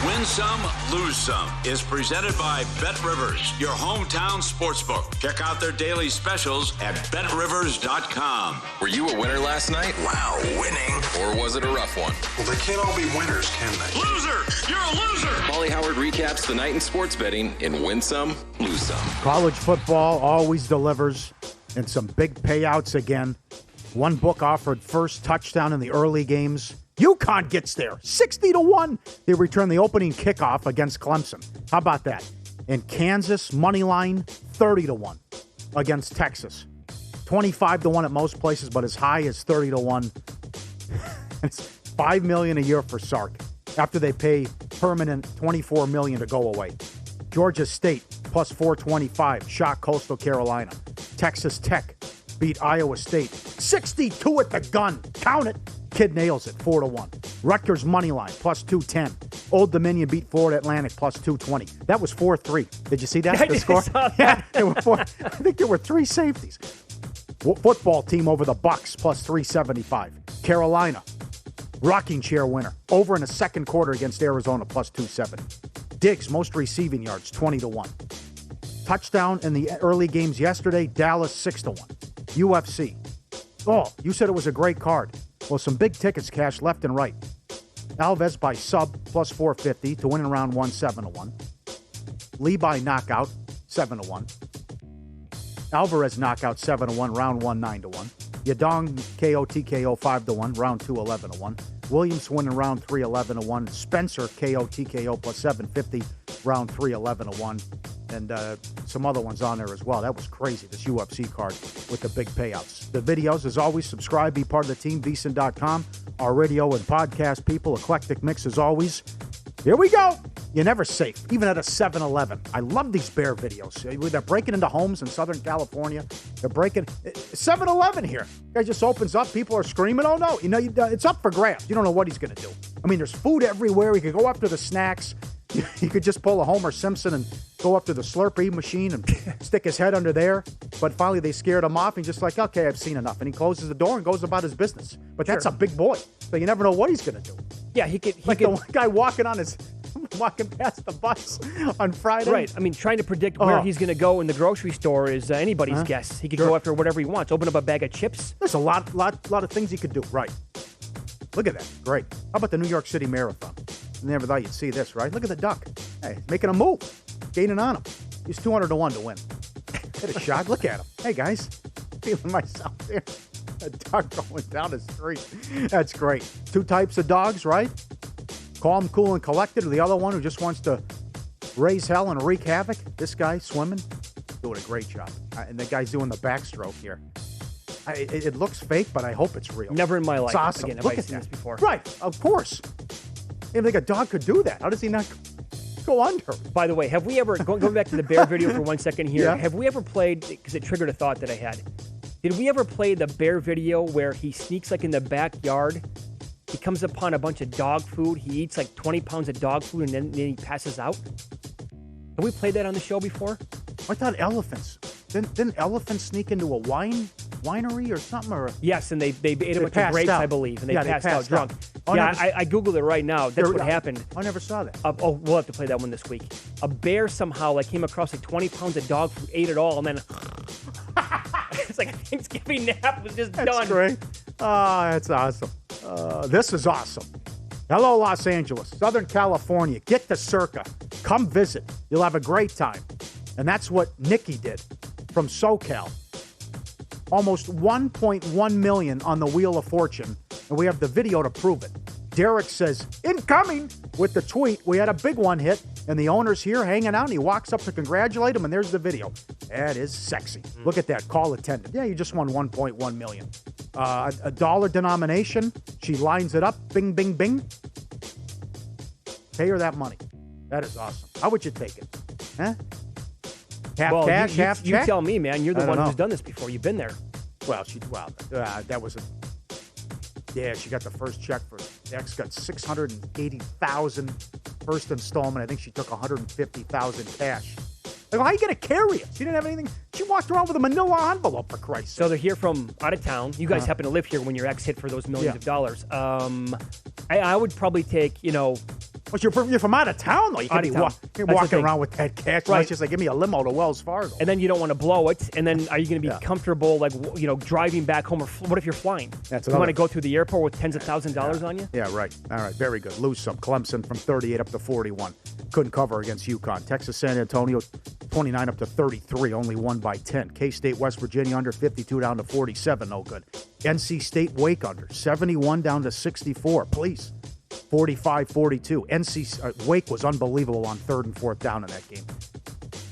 Win Some, Lose Some is presented by Bet Rivers, your hometown sportsbook. Check out their daily specials at betrivers.com. Were you a winner last night? Wow, winning. Or was it a rough one? Well, they can't all be winners, can they? Loser! You're a loser! Pauly Howard recaps the night in sports betting in Win Some, Lose Some. College football always delivers, and some big payouts again. One book offered first touchdown in the early games. UConn gets there, 60-1. They return the opening kickoff against Clemson. How about that? And Kansas, money line, 30-1 against Texas. 25-1 at most places, but as high as 30-1. It's $5 million a year for Sark after they pay permanent $24 million to go away. Georgia State, plus 425, shock Coastal Carolina. Texas Tech beat Iowa State, 62 at the gun. Count it. Kid nails it, 4-1. Rutgers money line, plus 210. Old Dominion beat Florida Atlantic, plus 220. That was 4-3. Did you see that? The score? Yeah, there were four. I think there were 3 safeties. Football team over the Bucks, plus 375. Carolina, rocking chair winner. Over in the second quarter against Arizona, plus 270. Diggs, most receiving yards, 20-1. Touchdown in the early games yesterday, Dallas, 6-1. UFC. Oh, you said it was a great card. Well, some big tickets cashed left and right. Alves by sub, plus 450 to win in round 1, 7-1. Lee by knockout, 7-1. Alvarez knockout, 7-1, round 1, 9-1. Yadong KO TKO, 5-1, round 2, 11-1. Williams win in round 3, 11-1. Spencer KO TKO, plus 750, round 3, 11-1. And some other ones on there as well. That was crazy, this UFC card with the big payouts. The videos, as always, subscribe, be part of the team, VSiN.com. Our radio and podcast people, eclectic mix as always. Here we go. You're never safe, even at a 7-Eleven. I love these bear videos. They're breaking into homes in Southern California. They're breaking 7-Eleven here. Guy just opens up. People are screaming. Oh, no. You know, it's up for grabs. You don't know what he's going to do. I mean, there's food everywhere. He could go after the snacks. He could just pull a Homer Simpson and go up to the Slurpee machine and stick his head under there. But finally, they scared him off. And he's just like, okay, I've seen enough. And he closes the door and goes about his business. But that's a big boy. So you never know what he's going to do. Yeah, he could. The one guy walking past the bus on Friday. Right. I mean, trying to predict where he's going to go in the grocery store is anybody's guess. He could go after whatever he wants. Open up a bag of chips. There's a lot of things he could do. Right. Look at that. Great. How about the New York City Marathon? Never thought you'd see this, right? Look at the duck. Hey, making a move. Gaining on him. He's 200-1 to win. Hit a shot. Look at him. Hey, guys. Feeling myself here. A duck going down the street. That's great. 2 types of dogs, right? Calm, cool, and collected. Or the other one who just wants to raise hell and wreak havoc. This guy swimming. Doing a great job. And the guy's doing the backstroke here. It looks fake, but I hope it's real. Never in my life. It's awesome. Again, have Look I at seen that. this before. Right. Of course. I think a dog could do that. How does he not go under? By the way, have we ever, going back to the bear video for 1 second here, have we ever played, because it triggered a thought that I had, did we ever play the bear video where he sneaks like in the backyard, he comes upon a bunch of dog food, he eats like 20 pounds of dog food, and then he passes out? Have we played that on the show before? I thought elephants. Didn't elephants sneak into a winery or something? Or yes, and they ate a bunch of grapes, I believe, and they passed out drunk. I Googled it right now. That's what happened. I never saw that. We'll have to play that one this week. A bear somehow came across like 20 pounds of dog food, ate it all, and then it's like a Thanksgiving nap was just done. That's great. Oh, that's awesome. This is awesome. Hello, Los Angeles, Southern California. Get to Circa. Come visit. You'll have a great time. And that's what Nikki did from SoCal. Almost 1.1 million on the Wheel of Fortune, and we have the video to prove it. Derek says, incoming, with the tweet. We had a big one hit, and the owner's here hanging out, and he walks up to congratulate him, and there's the video. That is sexy. Look at that. Call attendant. Yeah, you just won 1.1 million. A dollar denomination. She lines it up. Bing, bing, bing. Pay her that money. That is awesome. How would you take it? Huh? Half cash, half check? You tell me, man. You're the one who's done this before. You've been there. Well, that was she got the first check for X, got $680,000 first installment. I think she took $150,000 cash. Like, how are you going to carry it? She didn't have anything. She walked around with a manila envelope, for Christ's sake. So they're here from out of town. You guys happen to live here when your ex hit for those millions of dollars. I would probably take, Well, you're from out of town, though. You can't be walking around with that cash. Right. It's just like, give me a limo to Wells Fargo. And then you don't want to blow it. And then are you going to be comfortable, like, driving back home? Or what if you're flying? You want to go through the airport with tens of thousands of dollars on you? Yeah, right. All right, very good. Lose some. Clemson from 38 up to 41. Couldn't cover against UConn. Texas San Antonio 29 up to 33, only won by 10. K-State West Virginia under 52 down to 47, no good. NC State Wake under 71 down to 64. Please. 45-42. Wake was unbelievable on 3rd and 4th down in that game.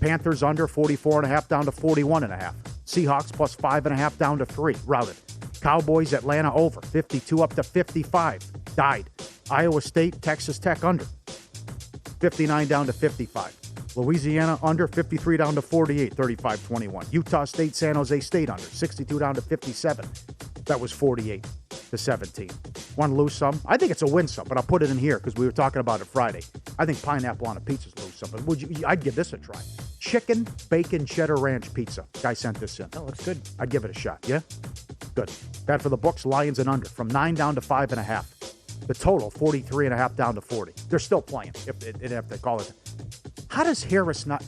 Panthers under 44.5 down to 41.5. Seahawks plus 5.5 down to 3. Routed. Cowboys Atlanta over 52 up to 55. Died. Iowa State Texas Tech under 59 down to 55. Louisiana under 53 down to 48, 35-21. Utah State San Jose State under 62 down to 57. That was 48 to 17. Want to lose some? I think it's a win some, but I'll put it in here because we were talking about it Friday. I think pineapple on a pizza's lose some, but I'd give this a try. Chicken, bacon, cheddar ranch pizza. Guy sent this in. Oh, looks good. I'd give it a shot. Yeah? Good. Bad for the books, Lions and under from 9 down to 5.5. The total, 43.5 down to 40. They're still playing, if they call it. How does Harris not...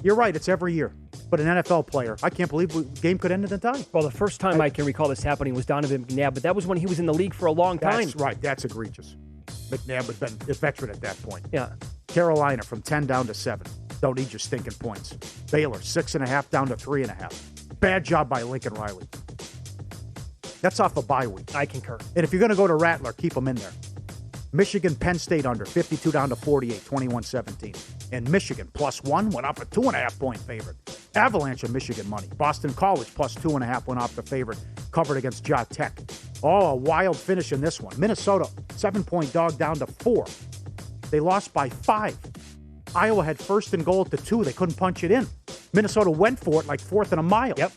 You're right, it's every year. But an NFL player, I can't believe the game could end in a tie. Well, the first time I can recall this happening was Donovan McNabb, but that was when he was in the league for a long time. That's right. That's egregious. McNabb had been a veteran at that point. Yeah. Carolina from 10 down to 7. Don't need your stinking points. Baylor, 6.5 down to 3.5. Bad job by Lincoln Riley. That's off a bye week. I concur. And if you're going to go to Rattler, keep them in there. Michigan, Penn State under, 52 down to 48, 21-17. And Michigan, +1, went off a 2.5-point favorite. Avalanche of Michigan money. Boston College, +2.5, went off the favorite. Covered against Ja Tech. Oh, a wild finish in this one. Minnesota, 7-point dog down to 4. They lost by 5. Iowa had 1st and goal at the 2. They couldn't punch it in. Minnesota went for it like 4th and a mile. Yep.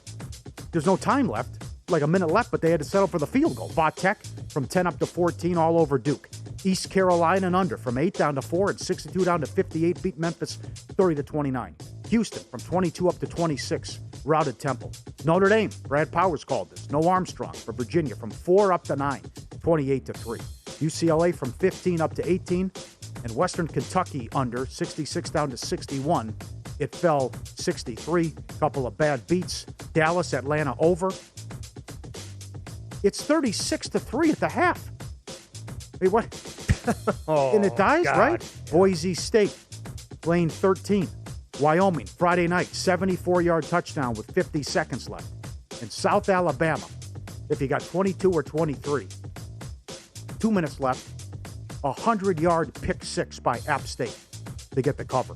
There's no time left. Like a minute left, but they had to settle for the field goal. Va Tech from 10 up to 14 all over Duke. East Carolina and under from 8 down to 4 and 62 down to 58 beat Memphis 30-29. Houston from 22 up to 26 routed Temple. Notre Dame, Brad Powers called this. No Armstrong for Virginia from 4 up to 9, 28-3. UCLA from 15 up to 18 and Western Kentucky under 66 down to 61. It fell 63. Couple of bad beats. Dallas, Atlanta over. It's 36-3 at the half. Hey, what? And it dies, God. right? Yeah. Boise State, lane 13. Wyoming, Friday night, 74-yard touchdown with 50 seconds left. And South Alabama, if you got 22 or 23, 2 minutes left, 100-yard pick six by App State to get the cover.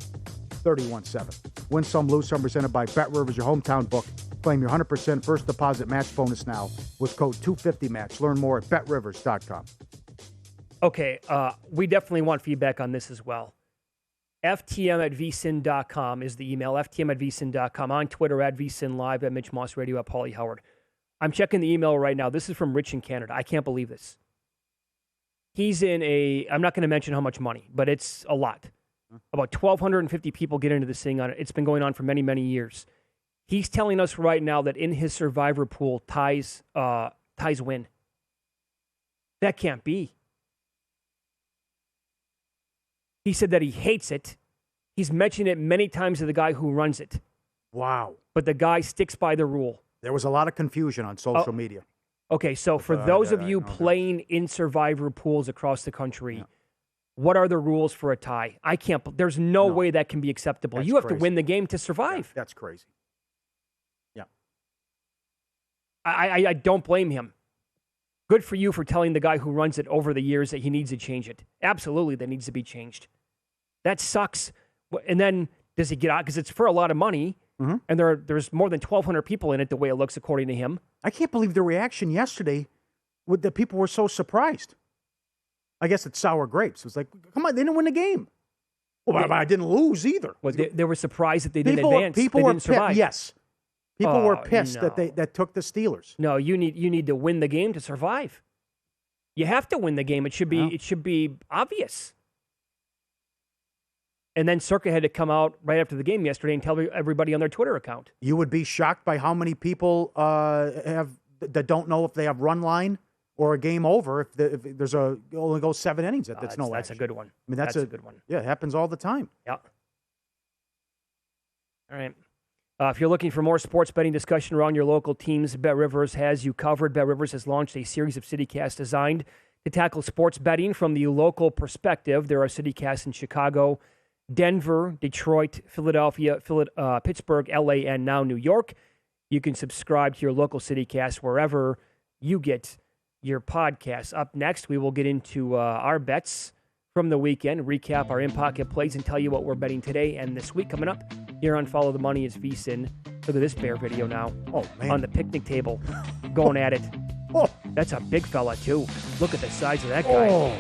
31-7. Win some, lose some, presented by Bet Rivers, your hometown book. Claim your 100% first deposit match bonus now with code 250MATCH. Learn more at betrivers.com. Okay, we definitely want feedback on this as well. FTM@vsin.com is the email, FTM@vsin.com. On Twitter, @vsinlive, at Mitch Moss Radio, at Pauly Howard. I'm checking the email right now. This is from Rich in Canada. I can't believe this. He's in I'm not going to mention how much money, but it's a lot. About 1,250 people get into this thing. It's been going on for many, many years. He's telling us right now that in his survivor pool, ties win. That can't be. He said that he hates it. He's mentioned it many times to the guy who runs it. Wow. But the guy sticks by the rule. There was a lot of confusion on social media. Okay, so for those of you playing in survivor pools across the country, what are the rules for a tie? There's no way that can be acceptable. That's you have crazy. to win the game to survive. Yeah, that's crazy. Yeah. I don't blame him. Good for you for telling the guy who runs it over the years that he needs to change it. Absolutely, that needs to be changed. That sucks. And then does he get out? Because it's for a lot of money, and there's more than 1,200 people in it the way it looks, according to him. I can't believe the reaction yesterday. The people were so surprised. I guess it's sour grapes. It was like, come on, they didn't win the game. Well, but I didn't lose either. Well, they were surprised that they didn't advance. People they were didn't survive. Yes. People were pissed that took the Steelers. No, you need to win the game to survive. You have to win the game. It should be obvious. And then Circa had to come out right after the game yesterday and tell everybody on their Twitter account. You would be shocked by how many people that don't know if they have run line or a game over if there's only goes 7 innings. That's no That's action. a good one. I mean, that's a good one. Yeah, it happens all the time. Yeah. All right. If you're looking for more sports betting discussion around your local teams, Bet Rivers has you covered. Bet Rivers has launched a series of CityCasts designed to tackle sports betting from the local perspective. There are CityCasts in Chicago, Denver, Detroit, Philadelphia, Pittsburgh, LA, and now New York. You can subscribe to your local CityCast wherever you get your podcasts. Up next, we will get into our bets from the weekend, recap our in-pocket plays, and tell you what we're betting today and this week. Coming up here on Follow the Money is VSiN. Look at this bear video now. Oh, man. On the picnic table, going at it. Oh. That's a big fella, too. Look at the size of that guy. Oh.